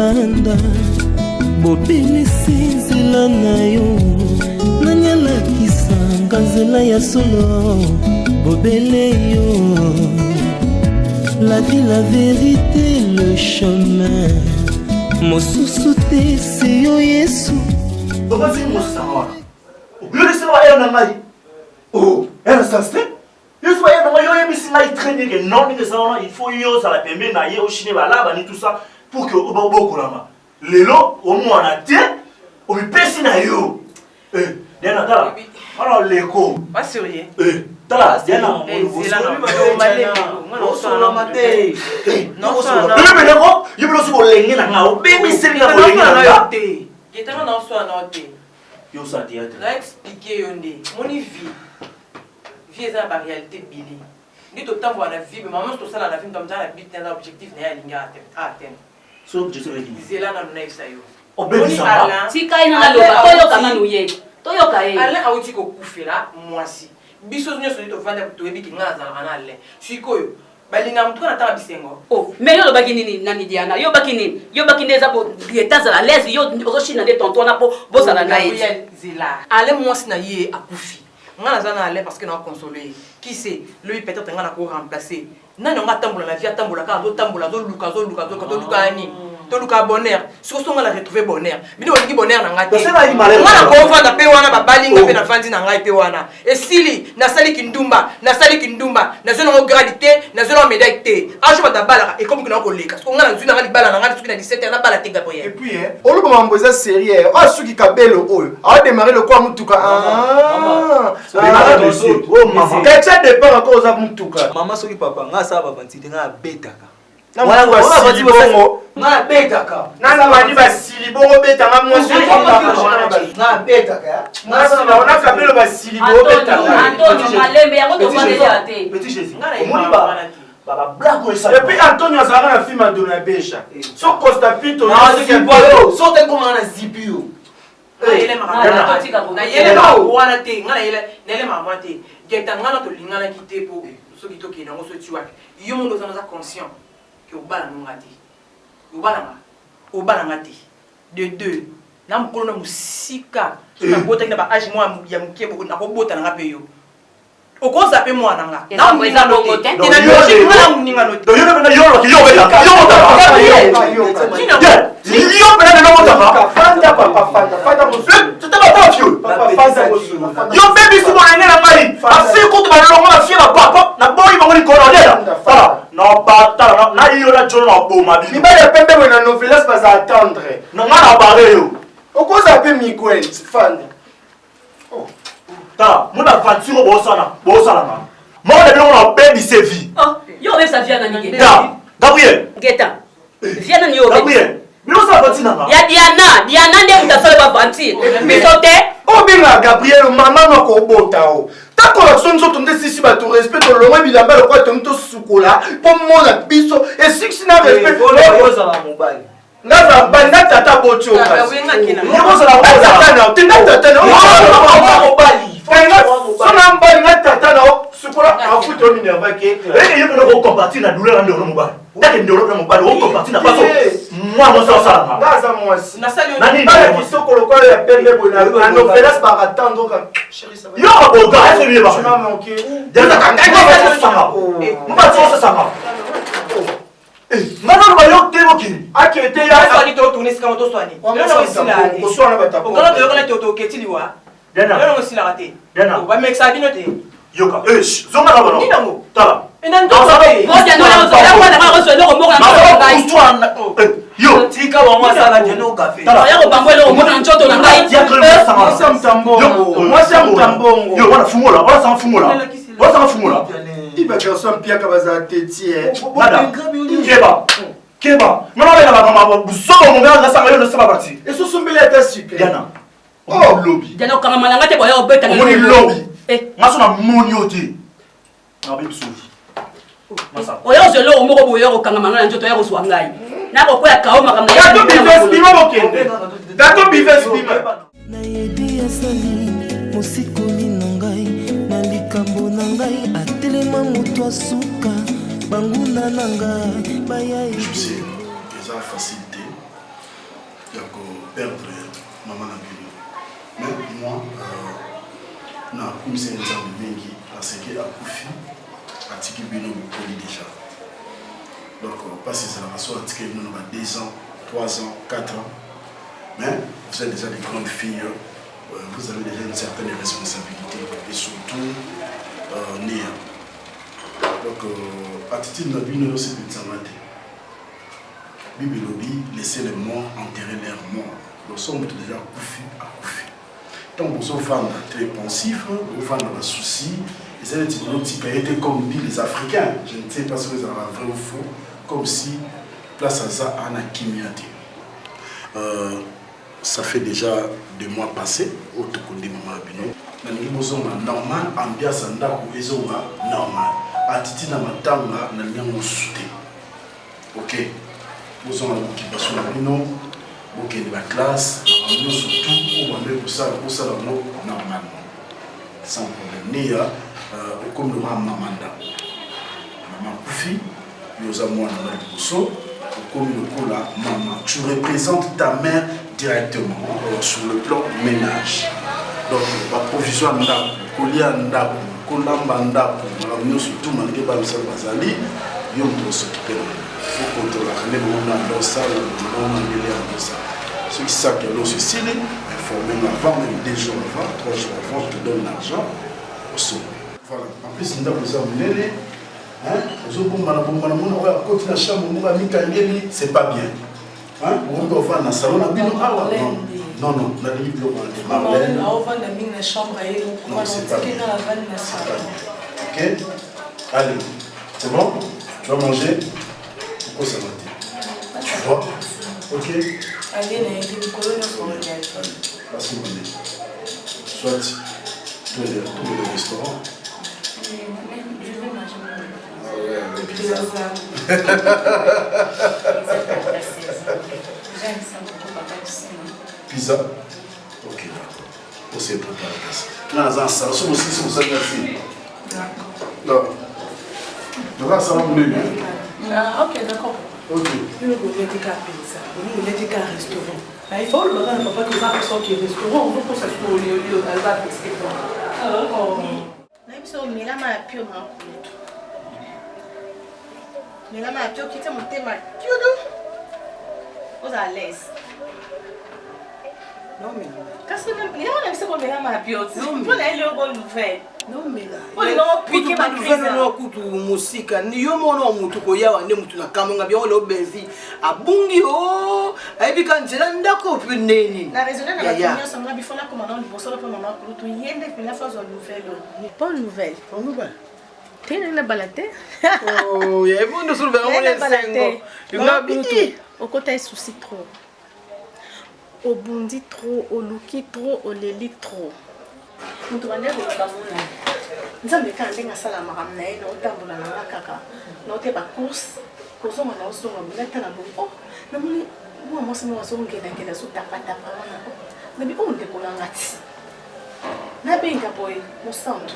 Yolanda bobelisi nzela na yo nanyalakisanga nzela ya solo bobele yo la vie, la vérité, le chemin mosusu te c'est yo Yesu vas-y mon sang yo laissez-moi aller dans ma vie oh elle s'installe il faut aller dans ma yo mais si là il traîne que non mais ça il faut yo ça la permet na ye au chine ba là ba ni tout ça pour que oba boko lama lelo au moins na te o mi pesi na yo Diana tala alors leko pas sérieux tala Diana non mais leko yo bilo so lengi na nga o baby seri na lengi na te ketanga na so na te yo ça théâtre na expliquer yo ndé moni vie eza ba réalité bili ni to tambo na vie mais maman to sala na vie ndamja na but na objectif na ya linga atteindre so je serai dit zela na na isayo obeli ça tika ina na loba toyo kama nuye toyo kae ala auti ko kufela mwasi biso nyo so to vanda to ebi kinga za na ale sikoyo balinga mtu na taba bisengo oh mais yo lobaki nini nani Diana yo baki nini yo baki neza bo dietaza la l'aise yo ozoshina de tonton na po bozala na ye zela ale mwasi na ye akufi ngana za na ale parce que na consoler qui sait lui peut-être ngana ko remplacer nani nga tambola la vie tambola ka zo tambola zo luka ani to luka bonheur so so ngala retrouver bonheur bino olingi bonheur na ngati ngana ko vanda pe wana babalinga pe na fandi na ngai pe wana esili na sali kindumba na zone ngo gradité na zone médaille té ajo batabala et comme que na ko leka so ngana nzuna ngali bala na ngati suki na 17 na bala tenga boye et puis oluba mamboza sérieux o suki kabelo oyo a démarrer le quoi mutuka maman kacha départ encore za mutuka maman soki papa nga sa babantite nga betaka wala basili bongo nga betaka nana bandi basili bongo betanga mwasi nga betaka nga sa baona kabelo basili bongo betanga Antonio malembe yango to kwandela te petit Jésus ngana omoni ba blague ça et puis Antonio azalaka na film adona besha so Costa Pinto na zipio so te koma na zipio na yele ma wana te ngana yele ma wana te geta ngana to lingana kite po so kito ke nango so tiwa yo mundo za conscient que obala ngati obala ngati de deux na mukolo na musika na bota na ba age moi ya mukebo na ko bota na pe yo okoza pe mwana nga na mweza bongo te na logique ngana muninga no do yo na yo ki yo beta yo beta na mota fanta papa fanta tu te pas vieux papa fanta yo baby si mwana na ngai asi ko to ba longo na fie na papa na boy ba ngoni ko na dela non pas na yo na jono na boma bi ni ba ya pembe na novelas pas attendre na ngana bare yo okoza pe Miguel fanda ta muna voiture bosala na mo de bilo na baby se vie oh yo même sa vie na nige ta Gabriel geta vie na yo Gabriel bilo sa voiture na ya Diana nde utasole ba voiture bisote obenga Gabriel mama na ko bota o ta correction nzoto nde sisi ba to respect to longo bilamba lo kwa to mto sukola po mona biso et six na respect ko za la mobile ngaza banda tata bocho ka wenga kina yo bosala tata na tata na mobile sona mbali nga tata na sukola afuto minerva ke yo ko compartir na douleur ndo no mobile ndake ndo no mobile o compartir na paso moi mo so sala ngaza mwasi na sali nani bala kisoko lokolo ya pembe bona na novelas ba attendre ka chérie ça va yo ko ga ese bien ba tu m'as manqué déjà ka ngai ça sanga mba so sanga ngana ba yo tebo kini akete ya ya sali to tourner sika to swani na wasila ko so na batapo ngana to yokala to ketiliwa Diana yo ngosila rate Diana ba mexa bino te yoka zonga na bano Ninango. tala ina ndo te mo dia no ya kwa na ma so no mo na yo tika wa mwa sala jeno café ya ko bangwe lo mo na nchoto na ngai mwasi mtambongo mwasi mtambongo yo wana fungola wana sama fungola iba garçon piaka baza tetie nada keba ngana bana ba mama busomo mo ngana sanga yo no saba parti eso sumbele ta super Diana oh lobby Diana kanga malanga te boya obeta na lobby ngaso na moniote na bibi sofi masa oya zelo mo ko boya ko kanga malanga njoto ya ko swangai na ko kwa kao makamna ya gato business bima bokende gato business bima na yebi asali mosikoli na ngai na likambo na ngai atelema moto asuka banguna na ngai baya eza facilité perdre maman Nabino. Mais moi, na kumisa nzambe mingi parce que akufi atiki bino bokoli déjà. Donc parce que ça va soit atiki bino na 2 ans, 3 ans, 4 ans. Mais vous êtes déjà des grandes filles, vous avez déjà une certaine responsabilité et surtout Néa. Donc attitude Nabino c'est de s'arrêter. Bibi Lobi, laissez les morts enterrer leurs morts. Nous sommes déjà accouffés. Donc, nous sommes femmes très pensifs, nous sommes dans le souci. Et c'est des types qui étaient comme les Africains. Je ne sais pas si vous avez vrai ou faux. Comme si, place à ça, on a Kimiate. Ça fait déjà 2 mois passés, au Tokundi Maman Abino. Nous sommes normal, ambiance normal. Attitude à ma tanga, nous sommes soudés. Ok. Nous sommes en occupation de nous, nous sommes la classe, nous surtout, nous sommes normalement, sans problème. Néa, comme nous avons maman, maman Koufi, nous avons moi comme nous avons maman. Tu représentes ta mère directement sur le plan ménage. Donc, la provision d'Andako, Kolia Ndako, Kolamba Ndako, nous surtout, malgré que nous sommes bazali, nous devons s'occuper de nous. Pour contrôler les moments dans ça, ceux qui savent que l'eau se scelle, informez-moi avant, même 2 jours avant, 3 jours avant, je te donne l'argent au sommet. Voilà. En plus, nous avons amené, c'est pas bien. On peut faire dans le salon, non, non, la limite, Marlène. Non, c'est pas bien. Ok? Allez, c'est bon? Tu vas manger? Pourquoi ça va? Tu vois? Ok? Allez, Passe-moi. Soit tous les restaurants. Pizza? Ok, d'accord. On s'est préparé. Là, ça, ça aussi, c'est ça. D'accord. Donc, ça va vous bien. Ah, ok, d'accord. Ok. Nous avons dit qu'à pizza, nous avons dit qu'à restaurant. Il faut le dire, papa, que ça soit qui est restaurant, on peut pas s'acheter au lieu de la petite. Alors, même si on met la main à pied, on a mais la main à pied, qui t'a monté ma vous à l'aise. non, mais Parce que même si on met la main à pied, on a une bonne nouvelle. non, mais là. On a piqué ma crise. Musika niyo mona omuntu koyawa nde mutu na kamonga bya ole obenzi abungi o ayibika nzela ndako pineni La raison de la réunion, c'est que il faut la commander du bossolo pour maman pour tout yende puis la phase nouvelle. Bonne nouvelle. Bonne nouvelle. T'es dans la balade. Oh, ya bon de soulever on les sengo. Nga bitu. Au côté souci trop. Au bondi trop, au luki trop, au leli trop. Mutu bande ko tsamuna. Nzambe ka ndenga sala makamna ye no tambola na kaka. No te ba course. Ko so ngana so ngana tana bo. Oh, na muni bo mo se mo so ngena so tapata pa wana. Na bi onde ko ngati. Na benga boy, mo santo.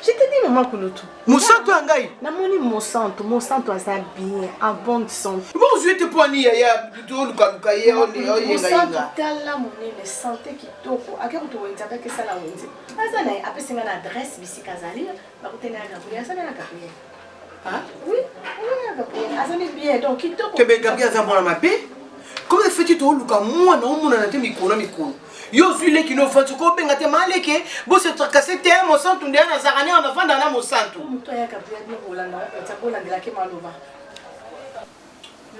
Je te dis maman Kouloutou. Musanto angai. Na moni mo santo asa bien, en bonne santé. Bon, je te poigner ya to luka ye on Mo santo tala moni le santé kitoko. Akero to wenza ka sala wenzi. Asa na apesinga na adresse bisi kazali, ba kutena na Gabriel, asa na Gabriel. Hein? Oui, on a Gabriel. Asa ni bien donc kitoko. Kebe Gabriel za mwana mabe. Comment fais-tu to luka mwana o mwana na te mikolo. Yo suis les qui nous font ko benga te maleke bo se tracasser te mo santo ndia na zakani on afanda na mo santo. Muto ya Gabriel ni bolanda, tabola de la kemalova.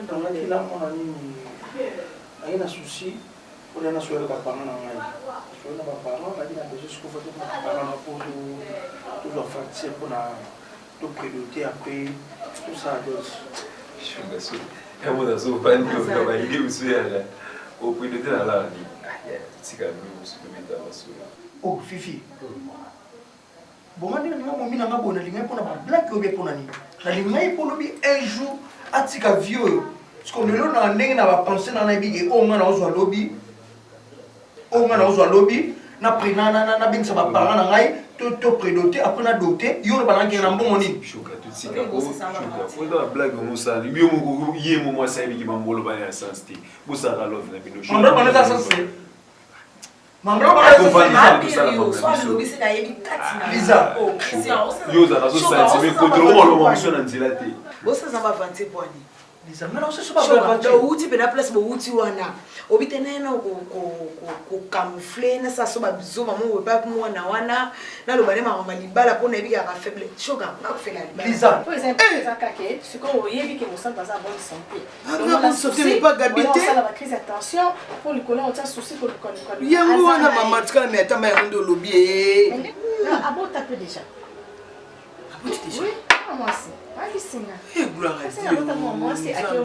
Donc là, il a mon ami, il y a un souci, on a un souci avec les parents. On a des parents, on a des choses qu'on fait avec les parents pour toujours faire pour tout priorité après, tout ça. Je suis sûr. Et on a souvent dit que on va y aller aussi au priorité dans la vie. Oh, Fifi. Bon, on a un bon alignement pour la blague ou bien pour la nuit. L'alignement pour nous un jour. Atika vieux parce que lelo na ndenge na ba penser na nabi e o ngana ozwa lobby na prina na bingisa ba parents na ngai to prédoté après na doté yo ba langi na mbongo nini Choka tout si ka ko choka faut dans blague mo ça lui mo yé mo ça bi ki mambolo ba ya sens ti bo ça la love na bino choka mamblo ba na sens mamblo ba na sens Lisa yo za razo senti mais contrôle lo mo so na nzela te Bo ça va vanter poani. Lisa mais non c'est pas vrai Do uti pe na place bo uti wana. Obitene na ko camoufler na sa so ba bizoma mo ba mo wana na lo bale ma libala pona ebi ka faible. Shoga na ko fela libala. Lisa Por exemplo, kake, ce qu'on voyait que nous sommes dans une bonne santé. Ah, bonne santé, mais pas gabité. On a la crise attention pour le colon, on a souci pour le colon. Yango wana mama tika mais attends mais on lobby. Non, abo tapé déjà. Abo tu déjà. Oui, moi aussi. Allez, c'est là. Eh gloire à C'est là moi c'est à Dieu.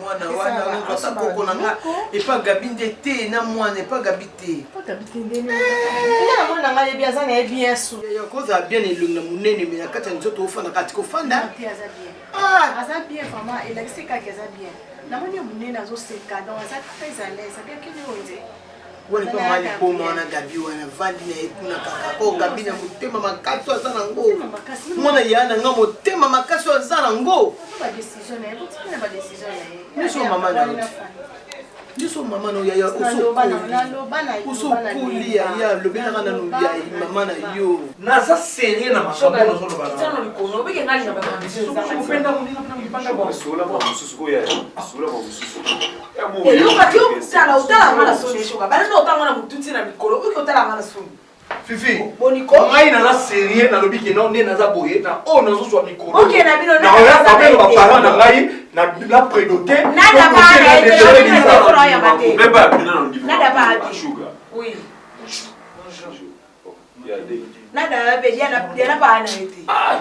Mwana wana ngata koko nanga et pas gabinde te na mwana pas gabité. Pas gabité ndene. Nda mwana ngale bien ça na bien sou. Ya koza bien elunga munene mais nakata nzoto ofana kati ko fanda. Aza bien. Ah, aza bien vraiment, il a dit qu'aza bien. Na moni munene azo seka donc aza très à l'aise, bien que nous on dit. Wani pa mali po mwana gabi wana vandi na ekuna kaka ko gabi na mutema makasi azana ngo mwana yana nga mutema makasi azana ngo ba décision na yebo tina ba décision na ni so mama na ni so mama no ya uso kuli ya lobena kana no ya mama na yo naza serré na makambo na zo lobana Tano likono beke ngali na ba upenda munina mpanga kwa sola mo mususu ko ya sola mo mususu ya mo yo ka yo tala utala ngala soni shoga bana no utanga na mututi na mikolo uki utala ngala soni Fifi boniko ngai na serré na lobi ke non ne naza boye na o nazo so mikolo OK na bino na oya ba ba parents na ngai na la prédoté nada ba ya mate même pas bina na niveau nada ba sugar oui ya de nada be yana ba na ete ah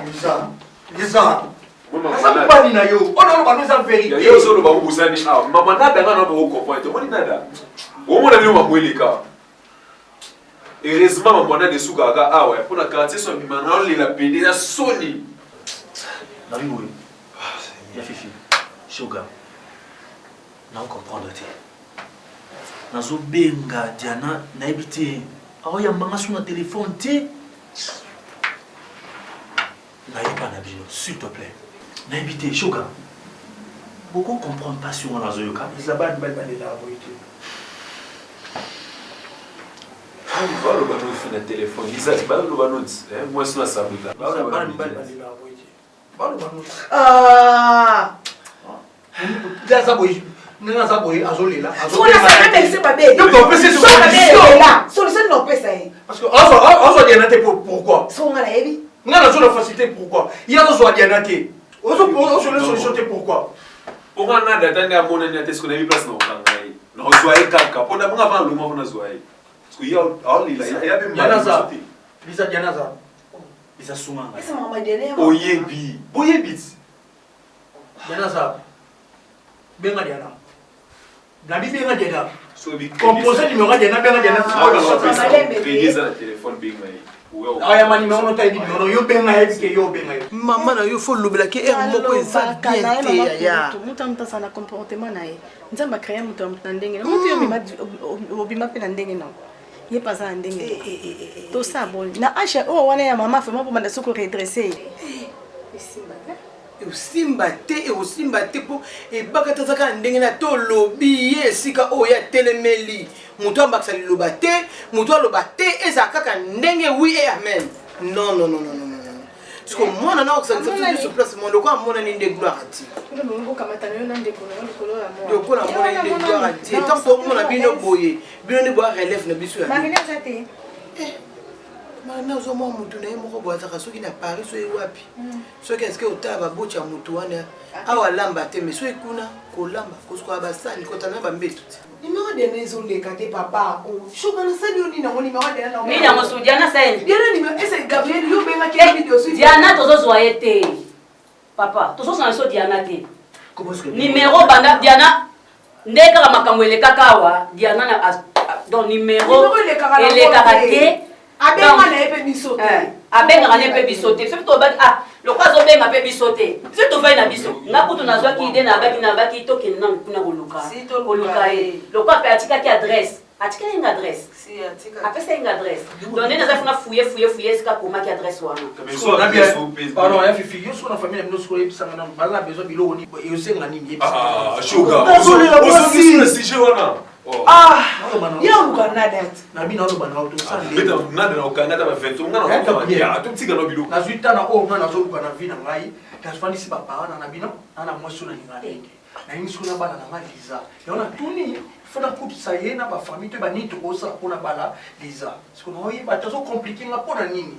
Lisa mama asa pas ni na yo on a ba nous en vérité yo solo ba busani ah mama nada ngana ba ko comprendre moni nada o mona bino mamweleka heureusement maman a des sous gaga ah ouais pour la quartier son bimana on la pédé la soni Nariboui, ya Fifi, Shoga, na comprendre te. Nazo benga Diana na ebité. Awa ya manga sur na téléphone te. Na yeba na bino, s'il te plaît. Na ebité Shoga. Beaucoup comprendre pas sur na zoyoka. Isabelle belle belle la boité. va le banon fait le téléphone Lisa ba le banon moi c'est la sabuta Ba le banon la boité. Ba le banon ah Zaza boy nanga za boy azolela azolela ça même c'est pas bête donc on peut se solution là solution non peut ça parce que on Diana te pourquoi so ngala yebi ngala zo la facilité pourquoi il y a zo Diana te on solution te pourquoi on a nada tande amona ni atesko na bi place na kangai no zoaye kaka pona munga va luma vona zoaye parce que il y a même Lisa Diana za Isa sumanga. esa mama dele oyebi boyebi Diana za benga Diana Gabi benga Diana so bi composé numéro Diana benga Diana crédit dans le téléphone benga aya mani me ono tayi numéro yo benga yebi ke yo benga yo mama na yo faut lobela ke er moko eza bien te ya mutu amutasa na comportement na ye nzambe akrea mutu na ndenge na mutu yo obima mpe na ndenge na ye paza na ndenge tosa boni na ashe oyo wana ya mama vraiment pomanda soko redresse osimba te mpo ebaka tazaka na ndenge na to lobi ye esika oyo atelemeli moto ambakisa liloba te moto aloba te ezala kaka ndenge wi e amen non parce que mwana na okosangisa biso place mondo ko amonani nde gloire ati lokola amonani nde gloire ati tant tomona bino boye bino nde boya relève na biso ya marina ozomwa mutu na ye moko boye azaka soki na paris so ye wapi soki eske otala baboti ya mutu wana awa alamba te mais so ekuna kolamba kosukoya basani kotana bambetu te numéro de maison les kate papa oh shoga na sani oni na ngoni numéro de na mi na mosu Diana sani Diana numéro ese Gabriel yo benga ke video sur Diana tozo zoye te papa tozo sana so Diana te numéro banda Diana ndeka makambo elekaka wa Diana na donc numéro elekaka te abenga na epe biso te abenga na epe biso te surtout ba ah lokwazo benga pe biso te surtout vai na biso ngakutu nazwa ki ide na baki to ke nan kuna koluka e lokwa pe atika ki adresse atikeli une adresse apesa une adresse donc nde naza funa fouye esika komaki adresse wana pardon ya fifi yo soko na famille na bino soko oyebisanga nano baza na besoin biloko nini eyosenga nini na bino aloba na nazwi tana oyo nga nazoluka na vi na ngai nazofandisi baparana na bino na mwasi oyo nalinga ndenge nalingi soko na bana na ngai liza yango natuni fona kutisa ye na bafamille to banini tokosala mpona bala liza siko naoyeba tozocomplike nga mpona nini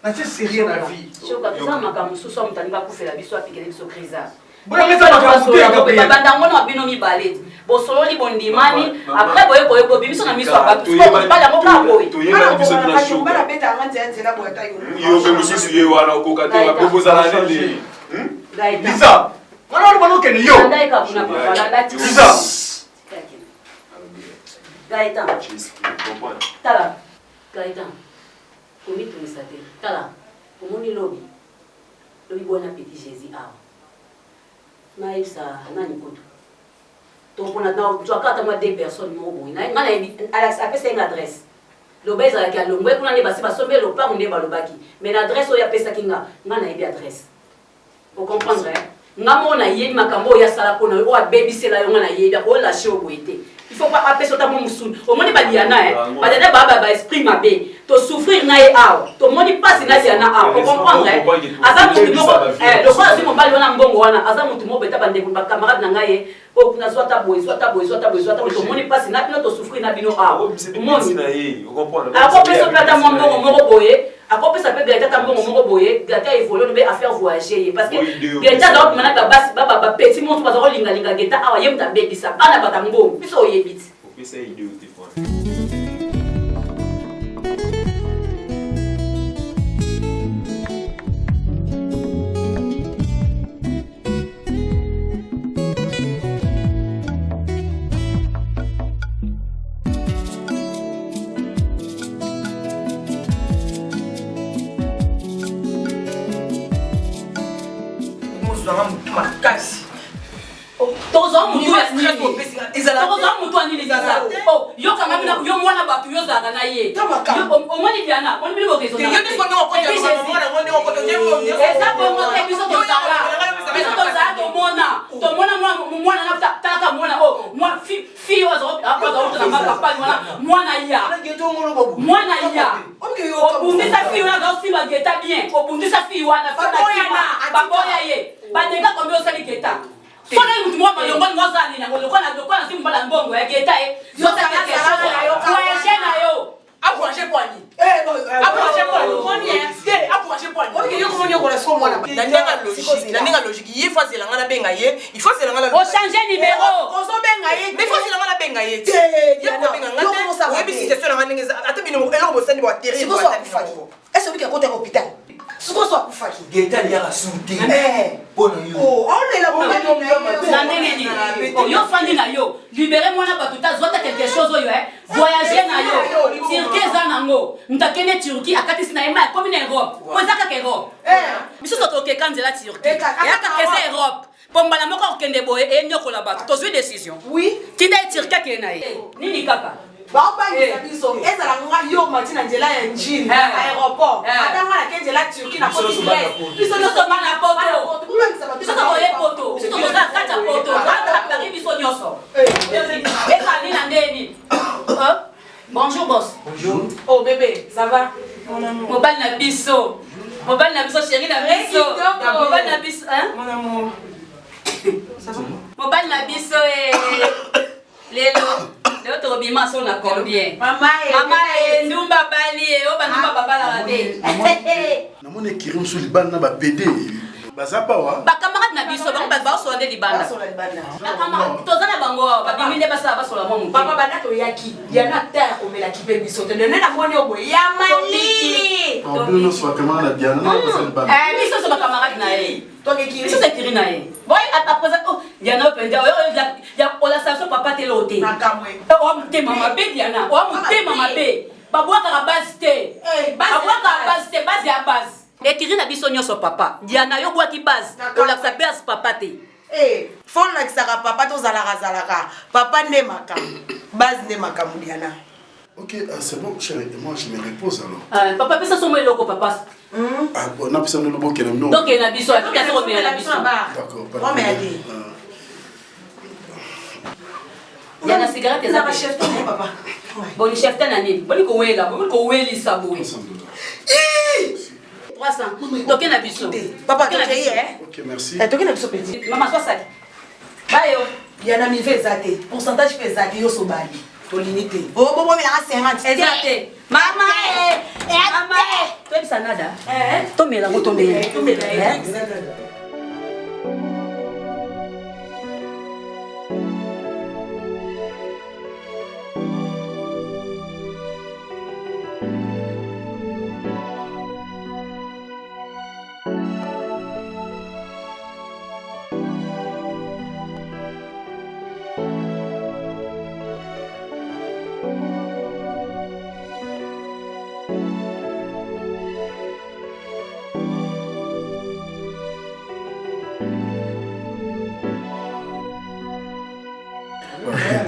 natie sérieux na vie toza makambo mosusu amutu alingi akufela biso apikele biso crisage babandango na bino mibale bosololi bondimani apres boyekoyeko bibiso na miso ya bato bala yango kaka boye liza wana oloba nokende yo Gaëtan, tala, Gaëtan, komi tumisa te, tala, omoni lobi bon appétit Jésus awa. Na yebisa nani kutu. Donc on a dans tu as quatre mois deux personnes mo boy. Na ngana Alex apesa une adresse. Loba ezalaki alongwe kuna ne basi basombe lo pa nde balobaki. Mais l'adresse oyo apesa kinga ngana yebi adresse. Vous comprendre hein? Ngamona yebi makambo ya sala kona o abebisela yo ngana yebi ko la show boité. Il faut pas appeler ça mon moussoun. Au moins baliana hein. Parce que baba esprit mabé. To souffrir na e awa. To moni passe na diana awa. Vous comprendre hein? Aza mutu moko le quoi si mon bali wana mbongo wana aza mutu moko beta bande ba camarade na ngaye. O kuna swata boy to moni passe na bino to souffrir na bino awa. Moni na ye. Vous comprendre? Ako pesa plata mo mbongo moko boye. Ako pesa pe Gaëtan ta mbongo moko boye. Gaëtan évolue be à faire voyager parce que Gaëtan donc manaka basi baba petit monde pas ko linga Gaëtan awa yem ta baby sa bana bata mbongo. Biso yebit. Faut essayer idée au téléphone. Tozo mutu ani liza. Oh, yo kama mina yo mwana batu yo zaga na ye. O moni diana, on mi bo kezo na. Yo ni ko no ko je ko eza ko mo te biso to zaga. Biso to zaga to mwana na taka mwana o. Mwa fi yo zo apa zo na maka mwana mwana ya. Mwana ya. O bundi sa fi wana zo si ba geta bien. O bundi sa fi wana fa na ba boya ye. Ba denga ko mi o sali geta. Sona mutu mwa malongo ngozani na lokona simu bala mbongo ya geta yo ta ke voyage na yo voyage kwani voyage kwani moni voyage kwani oke yo komoni ko la so mwana na ndinga logique yi fa zela ngana benga ye il faut zela ngana o changer numéro o so benga ye mais faut zela ngana benga ye yo ko benga ngana webi situation ngana ngeza ata bino eloko bosani ba terrible est-ce que côté hôpital Suko so akufaki. Geta liya kasute. Bono yo. Oh, on est là pour yo fandi na yo. Libérez moi na batuta zota quelque chose yo voyager na yo. Turquie za nango. Mtakene Turquie akati sina ema comme une Europe. Kozaka ke Europe. Biso to ke kanzela Turquie. Ya ka kese Europe. Pombala moko okende boye e nyoko la batu. To zui décision. Oui. Tinda Turquie ke na ye. Nini kaka? Baobangisa biso ezala nga yo matina nzela ya njini aéroport atanga na kenjela Turquie na Côte d'Ivoire biso nyonso bana poto biso tokoye poto biso tokoza kata poto kata Paris biso nyonso ezali na ndeni bonjour boss bonjour oh bébé ça va mobali na biso chérie na biso mobali na biso hein mon amour ça va mobali na biso lelo to bima so na combien mama ndumba bali o bandumba babala rabe na mone kiri musu libana na ba PD bazapa wa ba camarade na biso ba so de libana ba camarade tozana bango ba biminde basa ba so la momu papa bana to yaki yana terre o mela kipe biso te ne na moni obo ya mali to no so camarade na diana na basa libana biso so ba camarade na ye to ke kiri biso se kiri na ye boy à présent oh diana penda ya ola sa so papa te lote na kamwe o mte mama be diana o mte mama be babwaka ka base te babwaka base te base ya base et kiri na biso nyonso papa diana yo bwaki base ola sa base papa te Faut lakisaka papa tozalaka papa nde makambo base nde makambo Diana. Ok, c'est bon, chérie. Moi, je me repose alors. Papa, pesa somo eloko papa. Ah, bon, on a besoin de le bon qu'elle aime. Donc, il y a un biso. Il y a un biso. D'accord, pas de il y a la cigarette et ça. Chef papa. Bon, le chef t'en a né. Bon, il est là. Bon, il est là. 300. Donc, il y a un biso. Papa, tu es ok, merci. Tu es un biso petit. Maman, 60. Bayo. Il y a un ami fait ça. Pourcentage fait ça. Il y a un bali. Tolinité. Oh, bon, mais il y a 50. Exact. Maman, maman. Tu es ça nada. Tombe là, tombe là.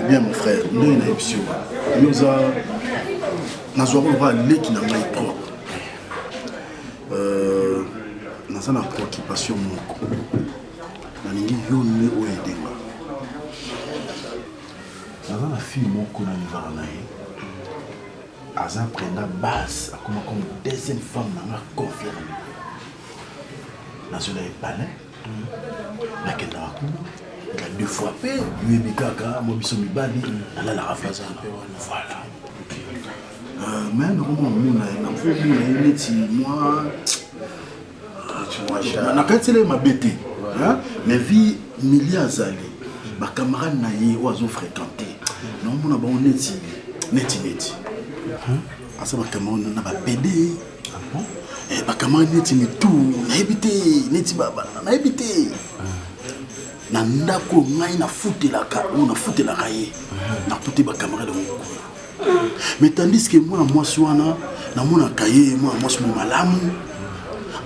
Bien mon frère, nous on a option. Nous avons droit à l'équipe n'a pas trop. Nous avons une préoccupation moko. Na ningi yoni o edenga. Nous avons la fille moko na nivara na ye. Aza prenda base comme deuxième femme na confirmé. Na cela est palais. Na kenda wakuna. Il y a 2 fois peu, lui et Bikaka, moi biso mibali, ala la rafaza. Voilà. Mais normalement, moi, na katile ma bête. Mais vie Milia Azali, ma camarade naïe oiseau fréquenté. Non, mon abon neti. Asa ma camarade na ba PD. Eh ma camarade neti tout, na habité, neti baba, na habité. Na ndako ngai na futelaka ye na tuti ba camarade moko. Mais tandis que moi swana na mona kaye moi mo malamu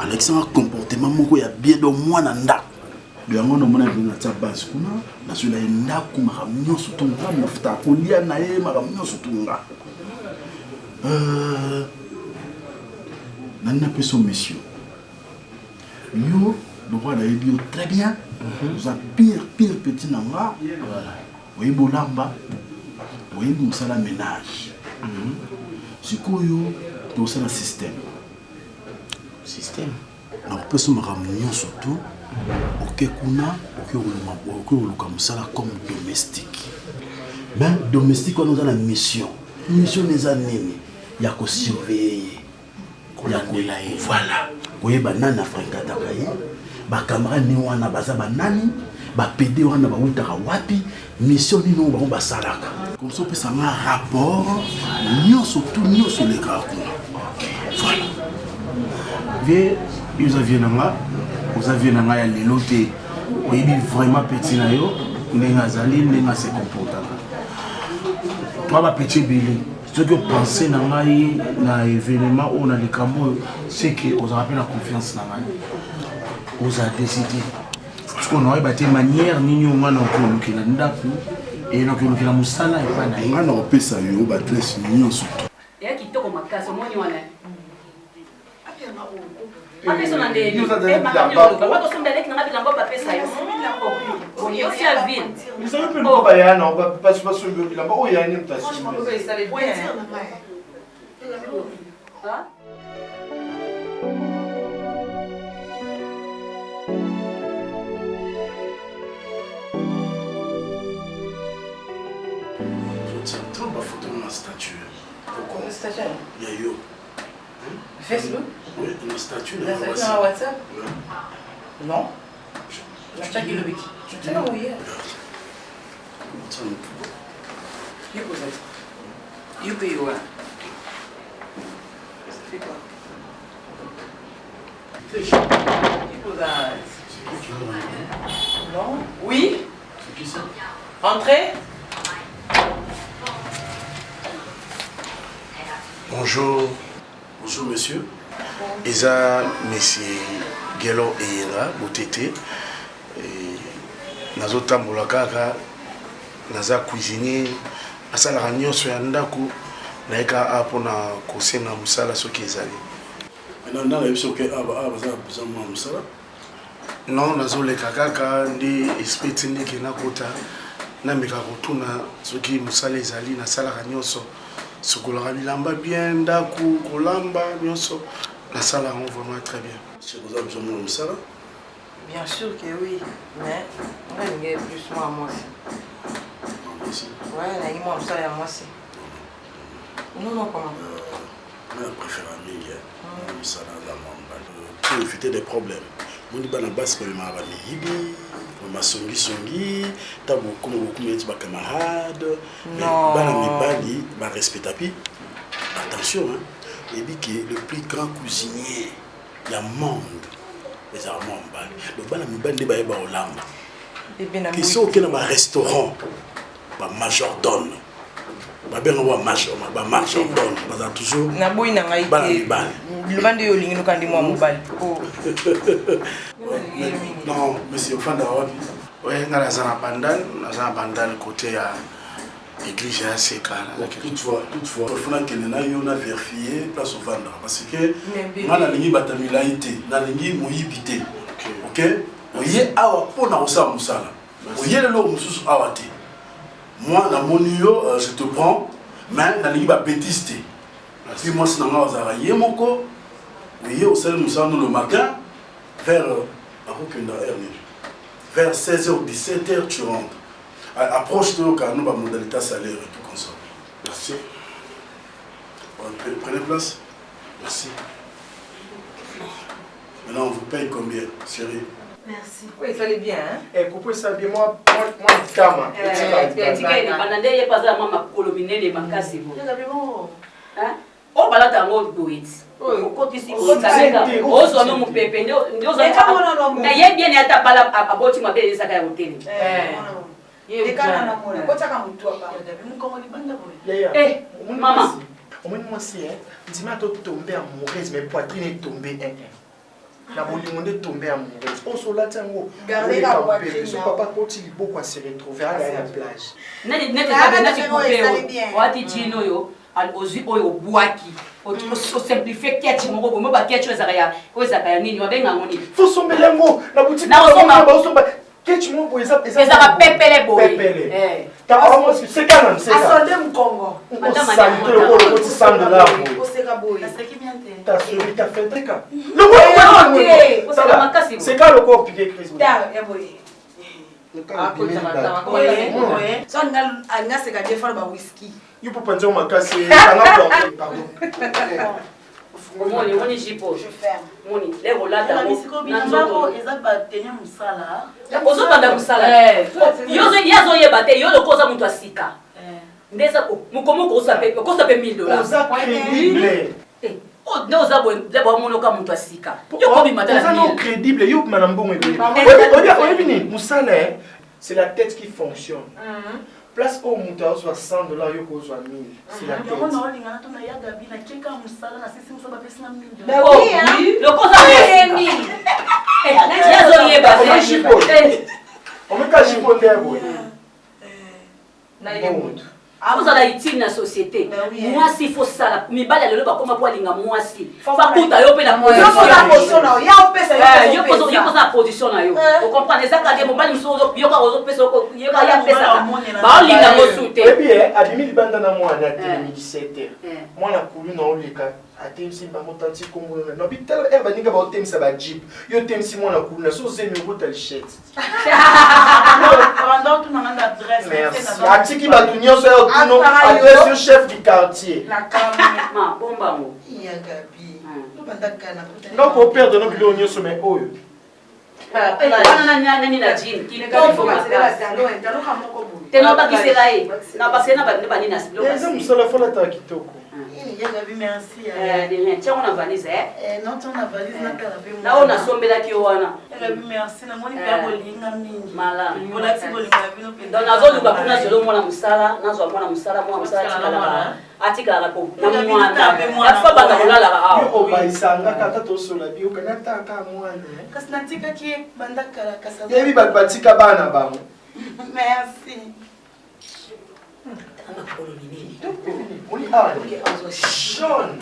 Alexandre comportement moko ya bien do moi na ndako yango na mona bien na base kuna na sula ndako makamnyo sutunga mafuta kolia na ye makamnyo sutunga na peso monsieur yo le roi a dit très bien. Vous avez pire petit nanga. Oui, bolamba. Oui, vous avez le ménage. C'est quoi yo ça le système. Donc peut se ramener surtout OK kuna OK comme ça comme domestique. Ben domestique on a la mission. Mission des années. Il y a qu'à surveiller. Voilà. Oui, banana frankata kaye. Ba camarade ni wana baza banani ba PD wana ba utaka wapi mission ni no ba salaka comme ça peut ça un rapport nyo surtout les gars voilà vie vous aviez nanga ya lelote oyebi vraiment petit na yo ndenga zali ndenga se comporta toi ba petit belé ce que penser nanga na événement on a les camo c'est que on a la confiance na ngai vous a décidé parce qu'on aurait battu manière ni on a encore qui la ndaku et donc on a musala et pas na on a pesa yo ba dress ni surtout et qui toko makasa moni wana apesa na ndé makamyo ko somba lek na bilamba ba pesa yo on yo fi a ville nous savons plus ko ba yana on va pas sur le bilamba o yana mutation franchement bébé ça les bien hein. Statue. Pourquoi? Le statut? Il y a eu. Facebook? Oui, une statue. La statue sur WhatsApp? Oui. Non. Je check le wiki. Je te l'ai envoyé. You pose it. You pay what? Ça fait quoi? You pose that. Non? Oui? C'est qui ça? Entrez. Bonjour. Bonjour monsieur. Eza monsieur Gelo Eyera Botete. nazotambola kaka naza cuisinier asalaka nyonso ya ndako naika apo na kosenga mosala soki ezali maintenant nayebi soki baza besoin mwa mosala non nazoleka kaka nde esprit tindeke nakota nameka kotuna soki mosala ezali nasalaka nyonso sokolaka bilamba bien ndako kolamba nyonso nasalaka vraiment très bien oza besoin mwa mosala Bien sûr que oui, mais on a une plus moi aussi. Ouais, il y a moi ça et moi aussi. Non, comment? On préfère un millier. Ça pour éviter des problèmes. On dit que la base, c'est ma songi, t'as beaucoup de camarades. Non. Mais respect attention, hein. Il dit que le plus grand cuisinier, il y a monde. Les Allemands en bas. Le bal mi bande ba eba olamba. Qui sont au dans un restaurant, ba majordome. Ba bien wa majordome, ba toujours. Na boy na ngai ke. Le bande yo lingi no kandi mo mobile. Non, monsieur Fanda wapi? Ouais, ngala zana bandal côté à l'église ya Sekala. Toutefois, il faut que na vérifier place au vendre parce que mana lingi batamila ité, na lingi moyibité. OK? Oye awa pona osa musala. Oye lelo mususu awa te. Moi na monio je te prends, mais na lingi ba bêtise. Puis moi c'est na ozara yemoko. Oye osala musala le matin vers vers 16h 17h tu rentres. Approche-toi car nous avons une modalité salaire et tout comme ça. Merci. Prenez place. Merci. Maintenant, on vous paye combien, chérie? Merci. Oui, il fallait bien, hein? Eh, coupez ça bien, moi, dama. Oh, balata ngo doit. Okotisi osaleka. Ozo no mupepe ndio na ye bien ata bala aboti mabele saka ya hoteli. Maman. Moi aussi, dis-moi toi tomber amoureuse, mais poitrine est tombée. La molingo est tombée amoureuse. On se l'a tango. Gardez la poitrine. Son papa quand il beau quoi se retrouver à la plage. Neti coupé. Wati jino yo. Ozi oyo boaki o simplifier ketch mo bo ba ketch ezakaya nini wabenga ngoni faut somber lengo na boutique na osomba ba osomba ketch mo bo ezaka pepele boy ta almost c'est quand même c'est ça asonde mkongo madame santé le polo petit $100 oseka boy ta chérie ta fait très cas c'est quand le corps piqué Chris ta ya boy so anga seka defar ba whisky il peut penser au makasi pardon Moni jipo. Je ferme. Moni, les rolata. Nanzoko ezaba tenir musala. Ozo banda musala. Yozo yebate yo lokoza muntu asika. Ndeza ko mukomo ko sape $1000. Oza crédible. Oh, ndoza bo monoka muntu asika. Yo ko bi matala. Oza non crédible, yo manambongo ebe. Oya bini musala c'est la tête qui fonctionne. Place au montant soit $100, yo ko soit 1000. C'est la tête. Non, lingana to na ya gabi na keka musala na sisi musaba pesa na $1000. Oui, le cosa est 1000. Yazo yeba. On me cache pour des boy. Na ile mutu. Vous allez utile dans la société. Moi, s'il faut ça, mais pas le pas comme moi, moi si. Faut pas coûter yo pe la position. Yo pose la position na yo. Vous comprenez ça quand des moments nous yo ka ozo pesa yo ka ya pesa. Ba linga mo soute. Et bien, à 2000 banda na moi na 2017. Moi na kulu na oleka. Atemsi ba motanti kombo na. No bitel e ba ninga ba otemsi ba jeep. Yo temsi moi na kulu na so zemi ko tel shit. Pendant tout na adresse. Merci. Atiki ba tunyo so non, adresse au chef du quartier. La caméra. Bomba mo. Ya gabi. Donc au père de nos bilonios se met haut. Wana nani na jini. Kitombo makasi. Tena bakisela ye. Na basena ba nini na silo. Eza musala fola ta kitoko. Ya gabi merci. De rien. Tiens on a valise non, tu on a valise na père pe. Na on a sombela ki wana. Ya gabi merci na moni père bolinga mingi. Mala. Bola ti bolinga bino pe. Donc nazo luka kuna zelo mwana musala, nazo mwana musala tikala. Atika la ko. Na mwana. Afa banga kolala ka. Yo obaisanga kata to sola bi okana ta ka mwana. Kasi natika ki banda kala kasa. Yebi batika bana bango. Merci. Jaune.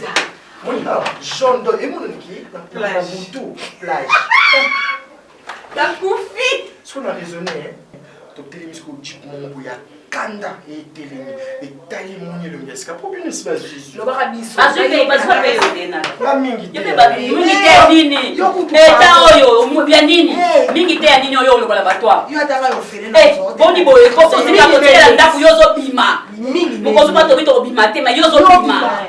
Jaune do emoniki na plage. Plage. La Koufi. Ce qu'on a raisonné, tu as mis au type mon ya kanda et télé et taille mon le miesca pour bien se baser Jésus. Le barabiso. Azui ba zwa pe yodena. La mingi. Yope ba mingi te nini? Eta oyo bya nini? Mingi te nini oyo lo bala batwa. Yo ataka yo fere Eh, boni boye ko so sika ko tela ndaku yozo bima. mingi. Mo ko so pa to bito bima te ma yozo bima.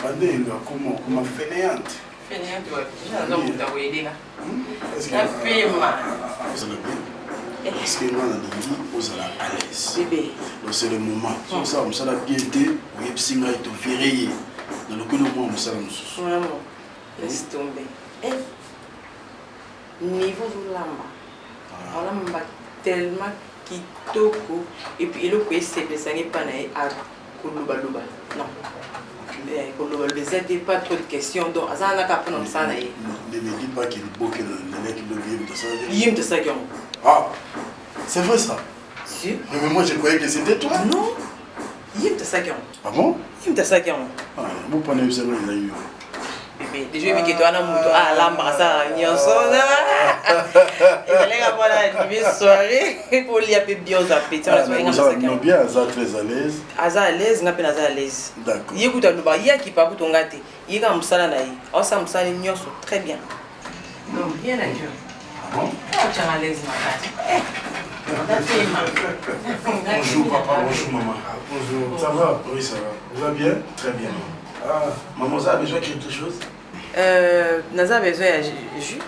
Bandenga como fainéante. Fainéante, ouais. J'ai un homme qui t'a aidé là. La paiement. Parce que moi, on est à l'aise. Bébé. Donc c'est le moment. C'est ça, on s'est bien été, on est psy, on est verré. Dans le coup de moi, on s'est dit. Mon amour, laisse tomber. Niveau de l'amba. On l'a tellement kitoko. Et puis il a fait c'est ça n'est pas à Kuluba. Non. Les pas trop de questions. Donc, ça n'a qu'à prendre ça. Ne me dis pas qu'il est beau que le mec le vient de ça. Il de ça. Ah, c'est vrai ça? Si. Mais moi je croyais que c'était toi. Non. Il de ça. Ah bon? Il de ça. Ah, vous prenez ça, il a eu. Bébé, déjà vu que toi, ah, l'embrassage, il y a ça. Il fallait avoir la soirée pour lui appeler bien aux appétits. Non, bien, Aza très à l'aise. Aza à l'aise, on appelle Aza à l'aise. D'accord. Il écoute à nous, il y a qui pas pour ton gâté. Il y a un moussala naï. On s'en moussala nyon sont très bien. Donc, bien à Dieu. Ah bon? Tu es à l'aise, ma Bonjour papa, bonjour maman. Bonjour. Ça va? Oui, ça va. Vous allez bien? Très bien. Ah, maman, ça a besoin de quelque chose? Naza a besoin de jus.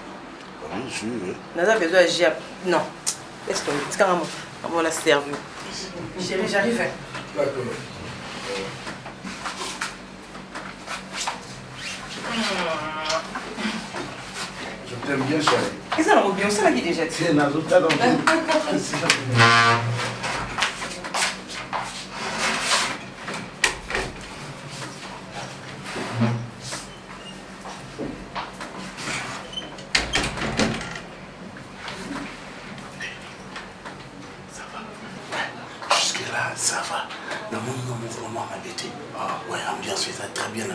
Oui, jus, oui. Naza a besoin de jus. Non. Laisse tomber. C'est carrément. On l'a servi. Chérie, j'arrive. D'accord. Je t'aime bien, chérie. Qu'est-ce que ça bien? Ça l'a dit déjà. C'est un azota dans le ça va. Le mouvement m'a bêté. Ah ouais, ambiance fait très bien là.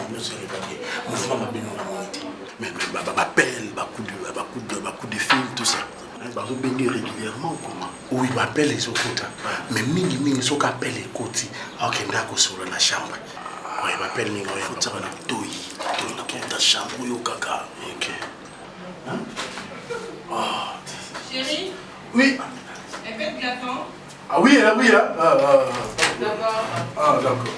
Ambiance fait le mouvement m'a bien mais coup de fil, tout ça. Bah, vous baignez régulièrement comment? Oui, bah, appelle les autres. Mais mini, ce qu'on appelle les côtés. Ok, d'accord, sur la chambre. Oui, bah, appelle les autres. Il faut que tu aies la chambre, ou caca. Ok. Hein? Oh. Chérie? Oui. Elle fait de glaçon? Ah oui, oui, hein? D'accord. Ah, d'accord.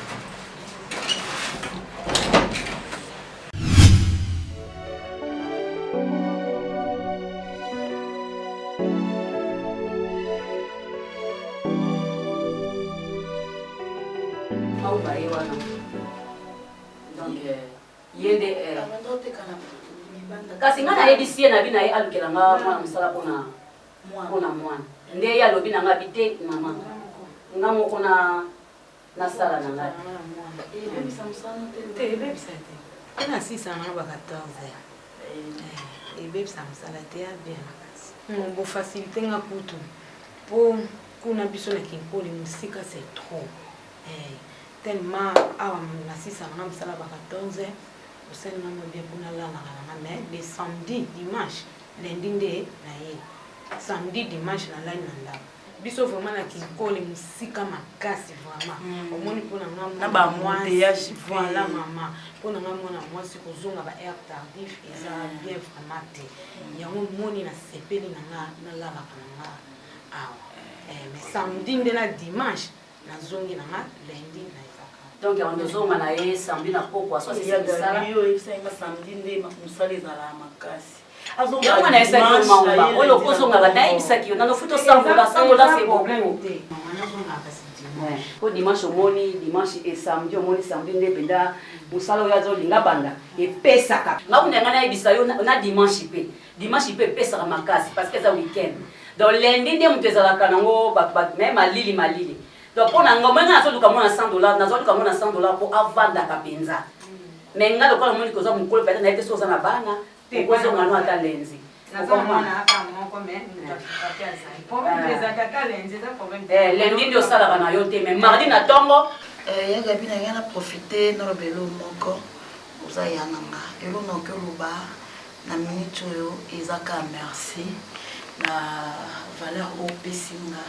kasi nga nayebisi ye na bino ye alukela nga mwana mosala mpona mwana nde ye alobi na nga bite mama nga moko nasala na ngai ebebisa te ena 6 nga ba 14 ebebisa mosala te ya bien makasi bofacilité nga kutu mpo kuna biso na kinkoli mosika c'est trop tellement awa na 6 nga mosala ba 14 osalinga ngo bien mpona lalaka nanga mais le samedi dimanche lundi nde na ye samedi dimanche na lai na ndako biso vraiment na kinkoli mosika makasi vraiment omoni mpona nga mwasi voilà mama mpona nga mwana mwasi kozonga ba air tardif eza bien vraiment te yango moni na sepeli na nga nalalaka na nga awa mais samedi nde na dimanche nazongi na nga lundi na donc on dozonga na ye samedi na poko aso c'est ça yo ebisenga samedi nde musala ezala makasi yango na esa ki maomba oyo kozonga na yebisaki yo nano futo sambola c'est bon mama nazonga kasi Po dimanche omoni dimanche et samedi omoni samedi nde penda musala oyo azolinga banda epesaka ngakundenga nayebisa yo na dimanche pe epesaka makasi parce que eza week-end donc lundi nde moto ezalaka nango me malili donc mpo na ngombe nga nazoluka mona $100 nazoluka mona $100 mpo avandaka mpenza me nga lokola moni koza mokolo peta nayebi te so oza na bana okozongano ata lenzi lundi nde osalaka na yo te me mardi na ntongo yagabi na ngai na profite naloba elo moko oza ya nanga elo naoki oloba na minute oyo ezaka merci na valeur opesinga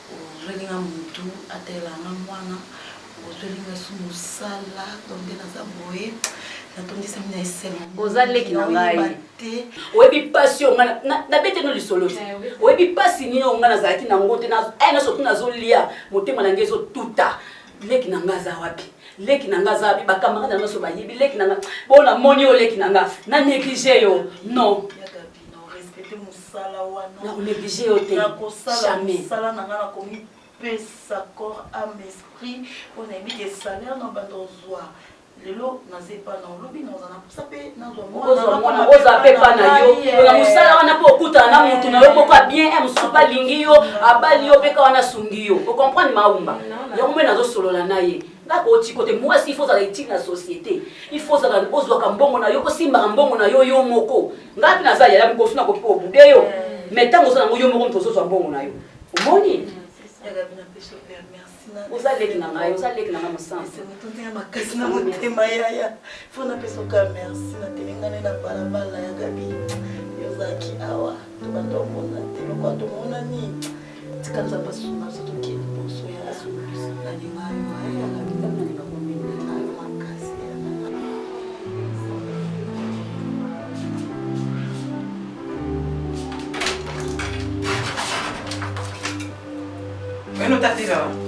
ozwelinga mutu atelanga mwana ozwelinga su mosala donc nde naza boye natondisa mina esema oza leki na ngai oyebi mpasi yo nga nabete no lisolo te oyebi mpasi nini yo nga nazalaki nango te nasotu nazolia motema na ngai ezotuta leki na nga aza wapi leki na nga aza wapi bakamaka na nyonso bayebi leki na nga bona moni yo leki na nga na néglige yo non na konéglige yo te jamais mosala na nga nakomi pesa corps âme esprit mpo nayebi ke salaire na bando ozwa lelo nazepa na olobi nazana posa mpe nazwa mpe pa na yo na mosala wana mpo okutana na motu na yo moko abien mosusu mpe alingi yo abali yo mpe ka wana asungi yo okomprendre maumba yango mpe nazosolola na ye ngaka oti kote mwasi ifo ozala etike na société ifo ozala ozwaka mbongo na yo osimbaka mbongo na yo yo moko ngai mpe naza yaya mikosu na koki mpo obude yo me ntango oza nango yo moko moto ozozwa mbongo na yo omoni ozaleki na ngai ozaleki na ngai mosansi makasi na motema yaya fo napesoka merci natelengane na balabala ya gabi yozalaki awa tobanda omona te lokwa tomonani tika nzambe asuna so tokende liboso ya nalinga yo ayagabialinga komina ayo makasi Bueno, tá tirando.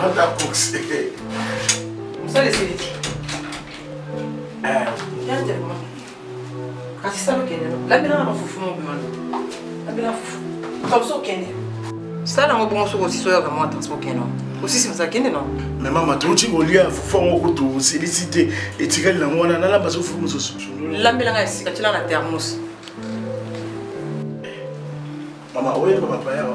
Não tá pouco. Só desse vídeo. Já te irmão. Kasi sabe o que, né? Lá bem na fufu mo bimano. Lá bem na fufu. Como sou que, né? Sala ngo bongo soko siso ya kama transport keno. Aussi c'est ça kende non. Mais maman, tu dis qu'on lia fufu ngo kutu silicité et tikali na ngwana na lamba so fufu mususu. Là bela nga sika tila na thermos. Maman, oye papa ya.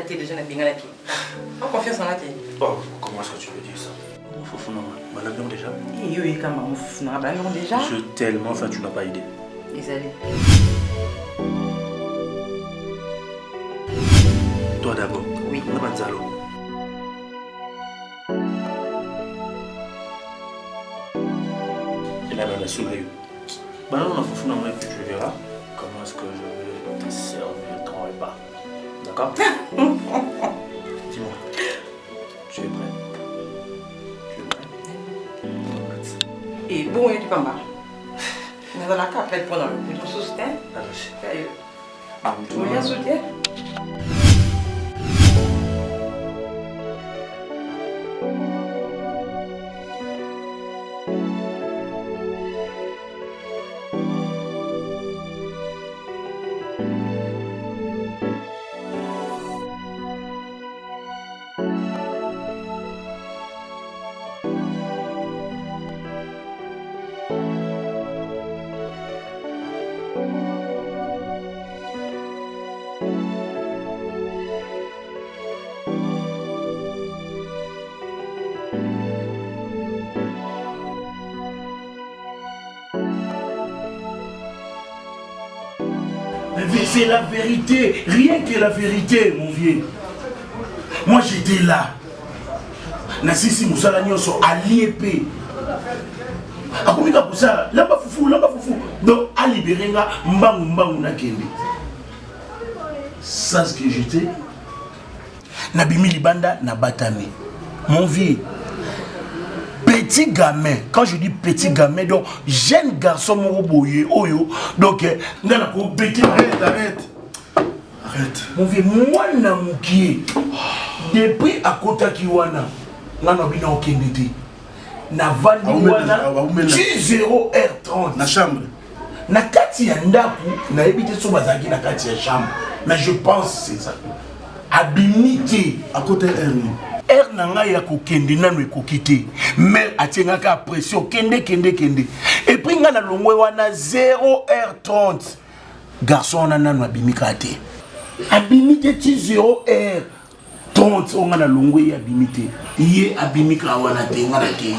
T'es déjà bien à la pied. En confiance en la tête. Bon, comment est-ce que tu veux dire ça? Foufou, non, l'avion déjà. Et oui, quand même, foufou, non, l'avion déjà. Je suis tellement faim, tu n'as pas idée. Désolé. Toi d'abord. Oui. On n'a pas de zalo. Et la relation là, bah non, on a foufou, non, et puis tu verras comment est-ce que je vais te servir ton repas. D'accord? Dis-moi, tu es prêt? Tu es prêt? Et bon, il y a du pamba. Mais dans la carte, elle prend le soutien. Allez. Tu veux bien soutenir? C'est la vérité, rien que la vérité, mon vieux. Moi j'étais là. Nasisi Moussala Nyonso à l'IEP. Akomika Poussa, lamba foufou. Donc à libérer Mbangou Nakende. Ça ce que j'étais. Nabimi Libanda Nabatame. Mon vieux. Petit gamin, quand je dis petit gamin, donc jeune garçon mon boye, oyo, donc arrête. Mon vieux, moi namouki, depuis à Kota Kiwana, nana bina okendete, na vandi wana, 0 R30 na chambre, na kati ya ndaku, na ebite so bazaki na kati ya chambre, mais je pense c'est ça, abimité à côté R. Er nanga ya kokende nanu ekokite mais atiengaka pression kende et puis nga na longwe wana 0 R30 garçon na nanu abimika te abimite ti 0 R30 onga na longwe ya abimite ye abimika wana te nga na te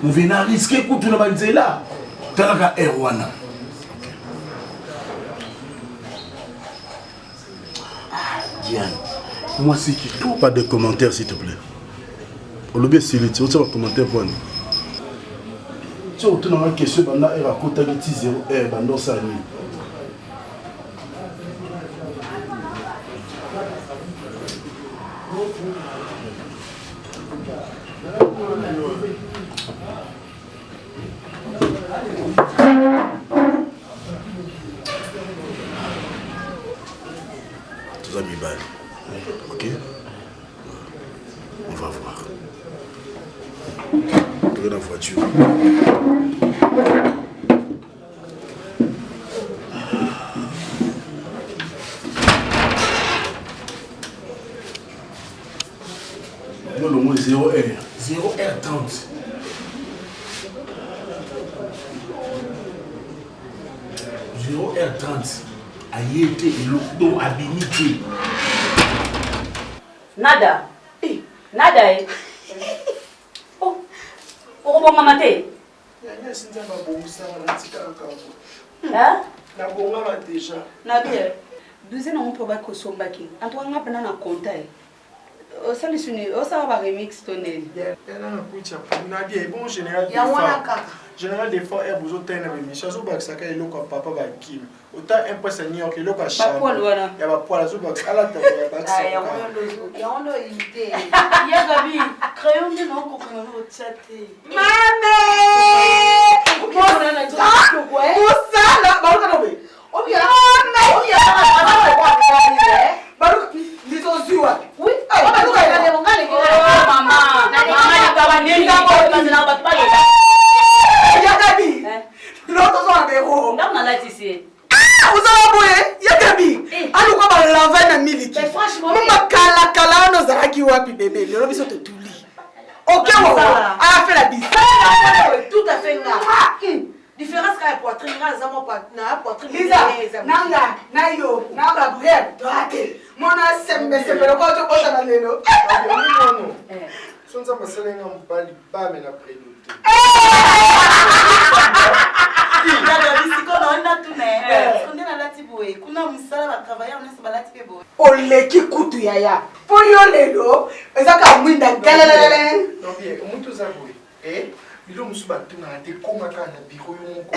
mvena risque kutu na banzela talaka R wana Diane. Moi, c'est qui tout. Pas de commentaires, s'il te plaît. On le bien, s'il tu vas commenter pour nous. Tu as une question, tu as une question, tu as une question. Tout ça, Bibal. Ok? On va voir. Dans la voiture. Non, le mot 0 R. 0 R30. R30 a été l'auto habilité. Nada. Nada. Oh, on va mater. Hein? Nadia, deuxième on peut pas que son baki. Antoine n'a pas na compte. Ça les sunni, ça va remix tonner. Nadia, bon général. Général des fois, il y a besoin de mais chaque fois que ça caille le papa va kim. Autant impossible New York, le cas chambre. Il y a pas poil à la à la table. Il y a on a idée. Il y a Gabi, crayon de non qu'on au chat. Maman! Ça là, balouka nobe. Oh bien. Balouka, dis aux yeux. Oui. Balouka il a des mangales. Maman, il va venir. Yagabi, l'autre sont à Béro. On a là ici. Vous avez oublié, Yagabi. Alors quoi, on l'a fait dans miliki. Mais franchement, maman kala nos araki wapi bébé, le robi sote tout lit. Ok, on a fait la bise. Tout à fait là. Différence quand il poitrine, là, zamo na poitrine. Lisa, nanga, nayo, nanga bref, droite. Mon sembe le quoi tu poses dans le no. Son ça passe là on parle pas mais après oleki kutu yaya po yo lelo ezaka mwinda galelele non bien mutu za boy bilo musuba tuna te koma kana biko yo moko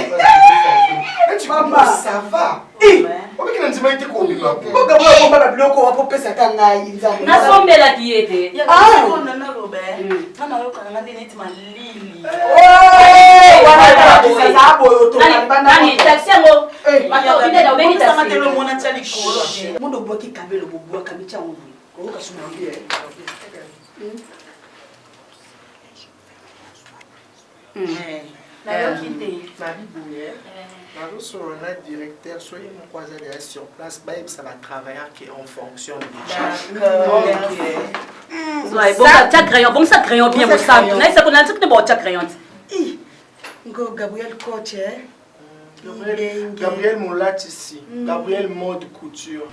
ba tu mama ça va obi kina nzima ite ko biba ko gabo ko baba biloko wa po pesa tanga yinza na sombela kiete ya ko na na robe nana yo kana ngade neti malili wana ta za boyo to nani taxi ngo bato inde da beni taxi matelo mona tali ko mundo boki kabelo bobo kamicha ngo ko ka suma mbie le directeur, soyez mon croisé sur place, ça va travailler qui en fonction de bon ça crayon bien mon ça ça qu'on a tout bon ça crayon Gabriel Coach Gabriel Moulat ici Gabriel Mode Couture.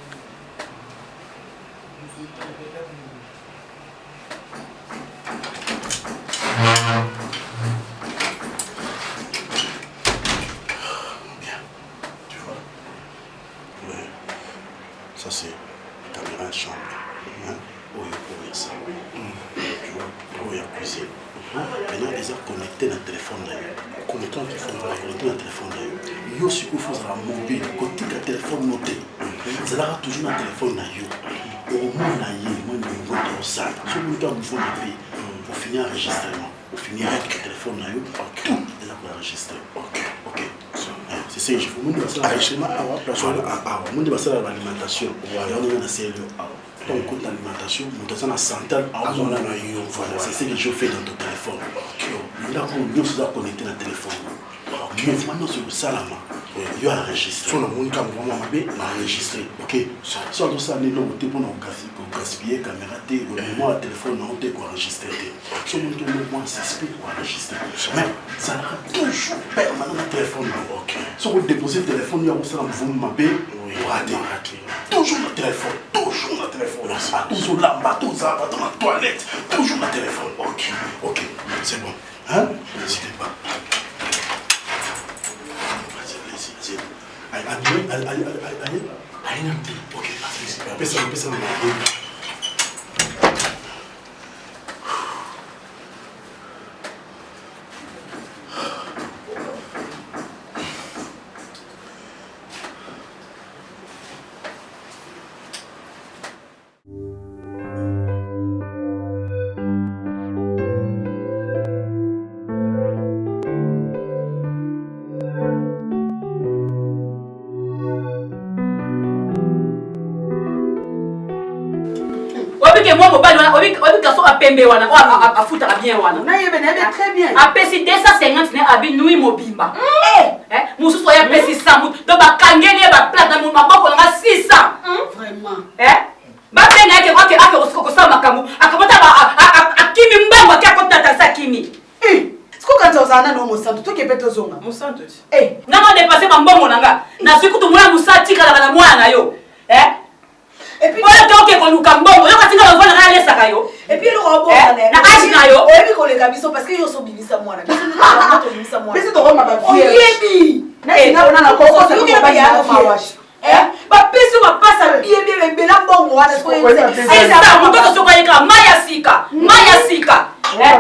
connecté na téléphone na yo. Connecté na téléphone na yo. Yo si il faut la mobile côté de téléphone noté. Ça là toujours na téléphone na yo. Au moins na yé, moi ne me vois pas ça. Ce que tu as besoin de payer pour finir enregistrement. Pour finir avec le téléphone na yo, tout est là pour enregistrer. OK. C'est ça que je veux. Monde va ça l'alimentation. On a c'est donc compte alimentation, on a santal voilà, c'est ce que je fais dans ton téléphone. Là on nous a connecté dans téléphone. Mais maintenant sur le salama, il y a enregistré. Sur le monde comme vraiment enregistré. OK. Ça doit ça n'est pas pour nous gaspiller caméra té moi téléphone non té quoi enregistrer. Sur le monde s'explique pour enregistrer. Mais ça n'a toujours permanent dans téléphone. OK. Sur le déposer le téléphone, il y a aussi un vous mapper raté. Toujours le téléphone, toujours le téléphone. Toujours là, tout ça, dans la toilette, toujours le téléphone. OK, c'est bon. Hein? N'hésitez pas. Allez. OK, c'est ça. Moi mobile wana obi garçon a pembe wana a foutre bien wana na yebe très bien a pesi 250 ne abi nuit mobimba mususu ya pesi 100 donc ba kangeli ba plata mu maboko nga 600 vraiment ba benga yake ake ko sama makambo akamata akimi mbango akakota tasa kimi siko kanza uzana no musantu to kepeto zonga musantu nanga dépasser mbongo nanga na siku to mwana musati kala na mwana yo et puis voilà donc que nous cambongo yo katinga ba vona kala lesaka yo et puis le robot na agi na yo oyebi ko le kabiso parce que yo so bimisa mwana biso to roma ba vie oyebi na ina ona na koko so ko ba ya mawashi ba peso ba passa bien bela mbongo wana so ça moto so ko yeka maya sika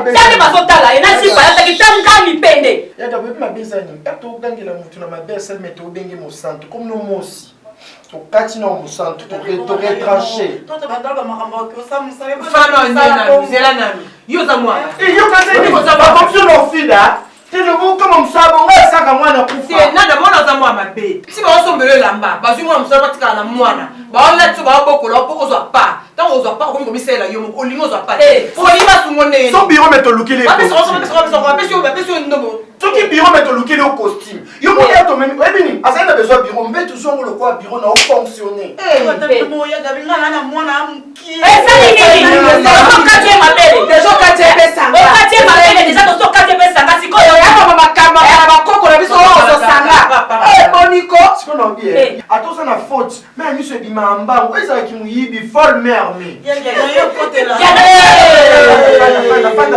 tani bazotala ena sipa ya takitanga mipende ya dabu ma bezani to dangela mutu na mabesa meto bengi mo santo comme no mosi to kati na mo santo to retranché to bandaka makambo ko sa musale fano nena zela nami yo za mwana yo kaze ni ko sa ba option ofida tele bo kama msabo nga saka mwana kufa na da mwana za mwana mabe si ba osombele lamba bazwi mwana msaba tika na mwana ba ona tso ba bokola poko zo pa tant ozo pa ko misela yo mo olingo zo pa po lima sungone so biro meto lukile ba peso ndomo soki biro meto lukile au costume yo mo ya to memi ebini asana besoin biro mbe toujours ngo lokwa biro na fonctionner mo ya gabinga na mwana amki ça ni so katie mabele déjà katie pesa o katie mabele déjà to so katie pesa kasi ko yo ya mama makamba na bakoko na biso ozo sanga boniko siko na bien atosa na faute mais miso ebima mbango eza ki muyibi vol mère me ya yo kote la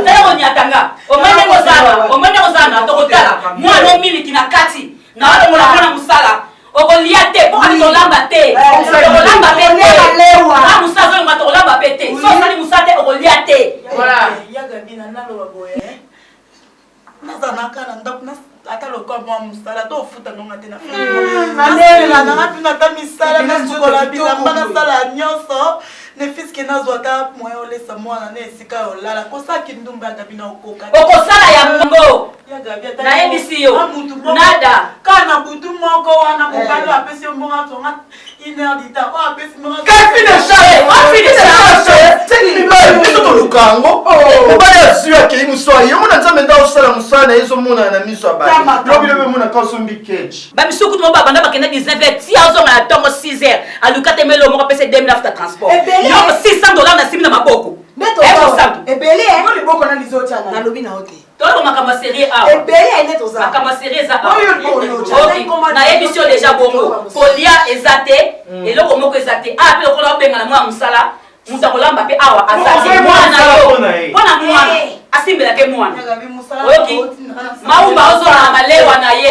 tero nyatanga omene kozana to kotala mwana omiliki na kati na wale mwana musala okolia te po ali tolamba te tolamba te lewa na musazo ngo tolamba pete so sali musate okolia te voilà ya gabina nalo baboye nazana kana ndaku ata lokwa mwa musala to futa nonga te na na na pina ta misala na sukola bilamba na sala nyonso ne fiske nazwa ta moyo olesa mwana na esika olala kosaki ndumba gabina okoka okosala ya mbongo ya gabia na ebisi yo nada kana butu moko wana mobali apesi mbonga tonga 1 heure du temps apesi mbonga kafi de charge c'est ni ba biso to lukango mobali asua ke muswa yo mona nzambe nda osala musana yeso mona na miso abali lobi mona ka sombi cage ba bisuku to banda bakenda 19h ti azonga na tongo 6h alukate melo moko pese 2000 after transport yo $600 na simina maboko neto ebele ngo liboko na lizocha na lobi na hote tolo makama série A ebele neto za makama série za A na émission déjà bongo polia ezate eloko moko ezate a pe lokola benga na mwa musala muta kolamba pe awa azate mwana yo pona mwana asimbela ke mwana oyoki maumba ozo na malewa na ye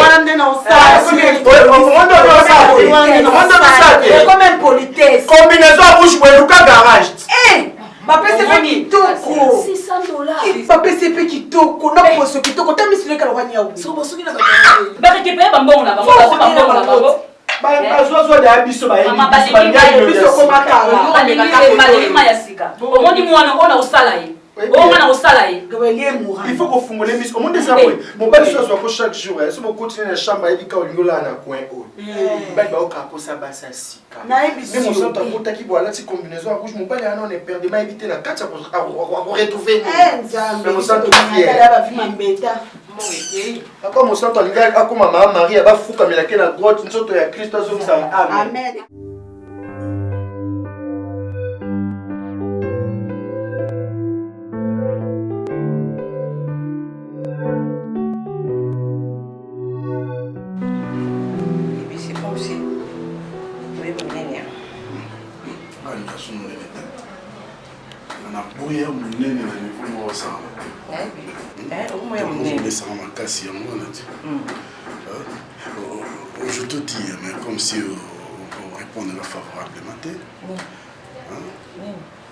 comme une politesse combinaison à bouche pour le garage Papa c'est pas kitoko. 600 $. Papa c'est pas kitoko. Non pour ce kitoko. T'as mis sur le calwani à où? So bon soki na ba. Ba récupérer bambon là, bambon. Bazozo de abiso ba Mama biso komaka. Balingi mayasika. Omoni mwana ona osala ye. Omwana osala ye. Il faut qu'on fungo les miss. Au monde des abonnés. Mon père soit quoi chaque jour. Si on continue la chambre, il dit qu'on y a un coin haut. Ben bah au capo ça basse sika. Mais mon sang t'as monté qui voilà cette combinaison rouge. Mon père il a non perdu m'a évité la 4 pour retrouver. Mais mon sang tout fier. Encore mon sang t'as l'idée à comme maman Marie elle va fou comme il a la grotte. Nous sommes à Christ azom ça. Amen. Je te dis, mais comme si on répondrait favorablement.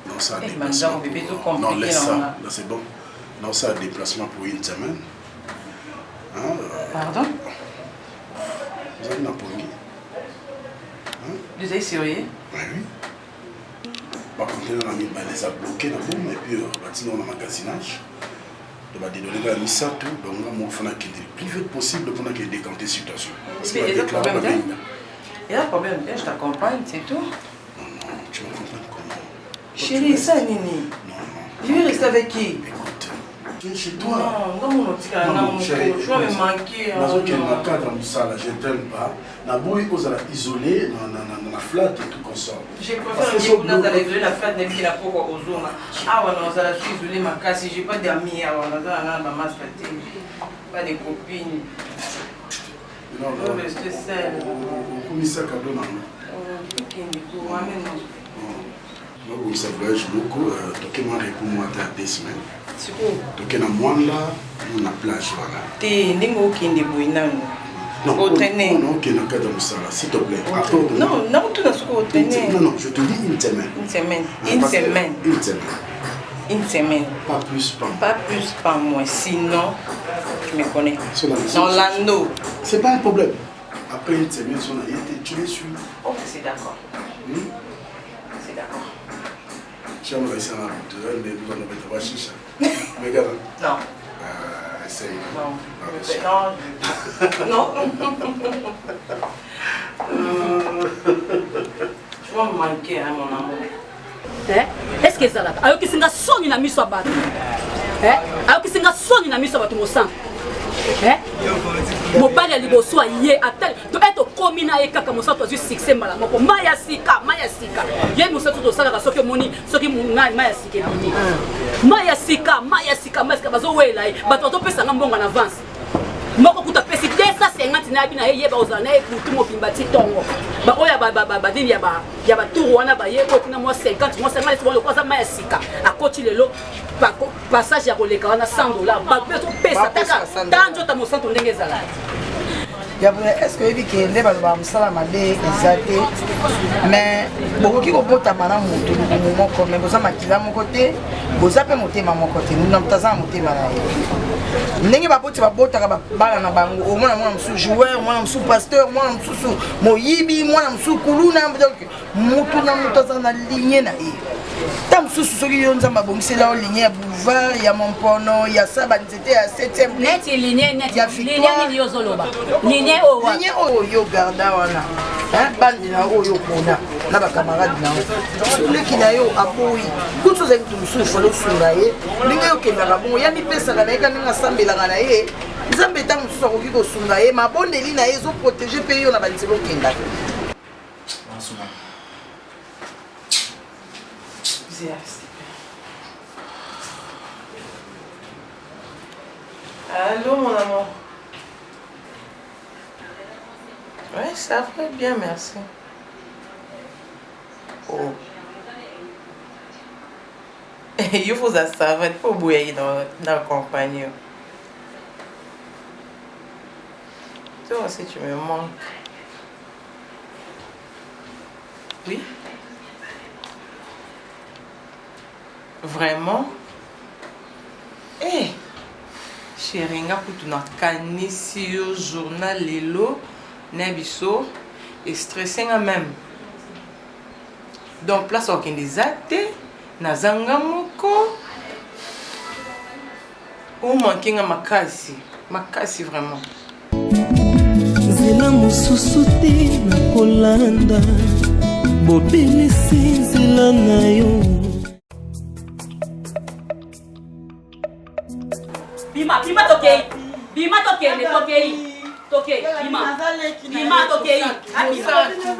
Non, ça a déplacement. Non, laisse ça. Là, c'est bon. Non, ça a déplacement pour une semaine. Pardon? Vous avez Napoli. Vous avez sérieux? Oui. Par contre, on les a bloqués dans le monde et puis on a un magasinage. On va dédonner la mise à tout, donc on va faire le plus vite possible pour décanter la situation. Il y a un problème, je t'accompagne, c'est tout. Non, tu m'accompagnes comment? Chérie, ça, Nini. Non. Je vais rester avec qui? Écoute, tu es chez toi. Non, chérie. Je vais me manquer. Dans cadre de ça, je ne t'aime pas. Je suis isolé dans la flat et tout comme ça. Je préfère isoler la flat de la peau aux zones. Ah, je suis isolé ma casse. Je n'ai pas d'amis. Pas de copines. Non, je vais rester seule. Comment ça cadeau non? Moi, ça voyage beaucoup. Donc, moi, pour moi, tu as 2 semaines. Donc, na mwanda na plage voilà. Te ndingo kinde boina non. Au traîner. Non, OK, na cadre ça là, s'il te plaît. Non, tout dans ce qu'on traîner. Non, je te dis une semaine. Une semaine. Pas plus, pas moins. Sinon, tu me connais. Dans l'anneau. C'est pas un problème. Après une semaine, tu les suis. Oh, c'est d'accord. C'est d'accord. Je vais essayer de mettre la chicha. Mais regarde. Non. Essaye. Non. Tu vas me manquer, hein, mon amour. Est-ce que ça là? Alors que c'est un son na miso bato. Alors que c'est un son na miso bato mo sang. Mobali aliboso aye atel to eto komina ekaka mosato azu succès mala moko maya sika ye mosato to sala soki moni soki mungai maya sika bini maya sika bazo wela bato to pesa ngambonga na avance moko kuta pesi 250 na bina ye ba ozana e kutu mo pimba ti tongo ba oya ba dini ya ba tour wana ba ye ko tina mo 50 mo 50 ti bo ko za maya sika akoti lelo passage ya koleka wana $100 ba peso pesa taka tanjo ta mo santo ndenge ezala est-ce que ebi kende baloba mosala mabe eza te mais bokoki kobotama na moto lukumu moko me boza makila moko te boza mpe motema moko te na moto aza na motema na ye ndenge baboti babotaka bana na bango omwana mwana mosusu joueur mwana mosusu pasteur mwana mosusu moyibi mwana mosusu kuluna motu na moto aza na ligne na ye ta mosusu soki yo nzambe abongisela o ligne ya boulevard ya mompono ya saba nzete ya 7e neti ligne neti ya victoire ligne yozoloba ligne oyo garda wana bandi na oyo pona na bakamarade na yo leki na yo aboyi kutu ozali kutu mosusu fale osunga ye ndenge yokendaka bongo ya mipesaka na ye ka ndenge asambelaka na ye nzambe ntango mosusu akoki kosunga ye mabondeli na ye ezoprotege mpe yo na banzela okendaka Allô mon amour. Oui, ça va bien, merci. Oh. Il faut ça, ça va être pas bouillir dans la compagnie. Toi aussi, tu me manques. Oui? Vraiment? Eh, chérie, nga kutu na kanisi yo journal lelo, nebiso, et stressé nga même. Donc, place au Kendizate, na zanga moko. Ou manqué nga makasi. Makasi vraiment. Nzela mosusu te na kolanda. Bobelisi nzela na yo. Bima tokei. Bima tokei, tokei. Bima tokei.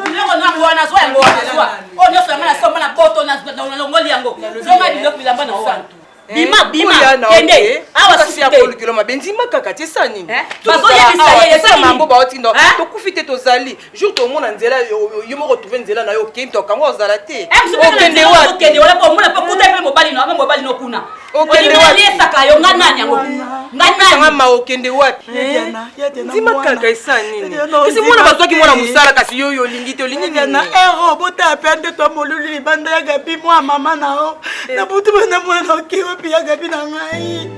Biloko na mwana zo yango wana. O nyoso na soma na poto na ngoli yango. Zonga biloko bilamba na wana. Bima kende awa kasi ya kolukilo mabenzima kaka te sa nini bazo yebisa yesa mambo ba otindo to kufite to zali jour to mona nzela yo mo retrouver nzela na yo kento kango ozala te okende wa okende wala po mona po kuta pe mobali no kuna okende wa yesaka yo ngana nyango ngana ma okende wapi nzima kaka esa nini isi mona bazoki mona musala kasi yo lingi te olingi na ero bota pende to molulu libanda ya gabi mwa mama na o na butu na mwana okiwa pia gabi na ngai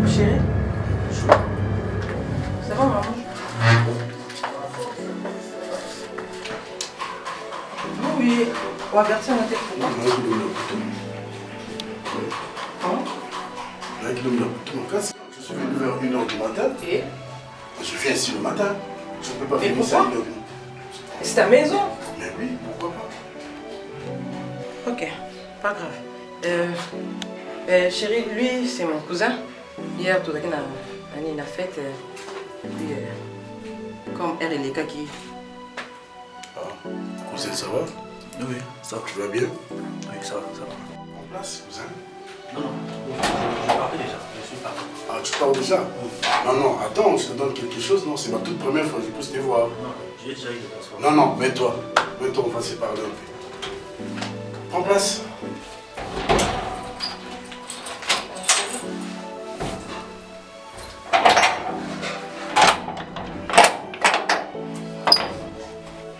chérie ça va maman oui on va verser un téléphone je suis venu vers 1h du matin et je viens ici le matin. Je ne peux pas venir ça. C'est ta maison? Mais oui, pourquoi pas? Ok, pas grave. Chérie, lui, c'est mon cousin. Hier, tout le monde a une fête. Et puis, comme elle et les gars qui... Ah, cousin, ça va? Oui, ça va. Tu vas bien? Oui, ça va. En place, cousin? Non, je partais déjà. Je suis parti. Ah, tu pars déjà? Non, attends, je te donne quelque chose. Non, c'est ma toute première fois que je puisse te voir. Non, j'ai déjà eu le transport. Non, mets-toi. Mets-toi, on va se parler un peu. Prends place.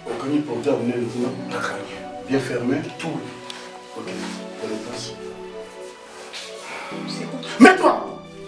Reconnu porteur, venez le voir. Bien fermé. Tout. Ok, prenez place. C'est quoi?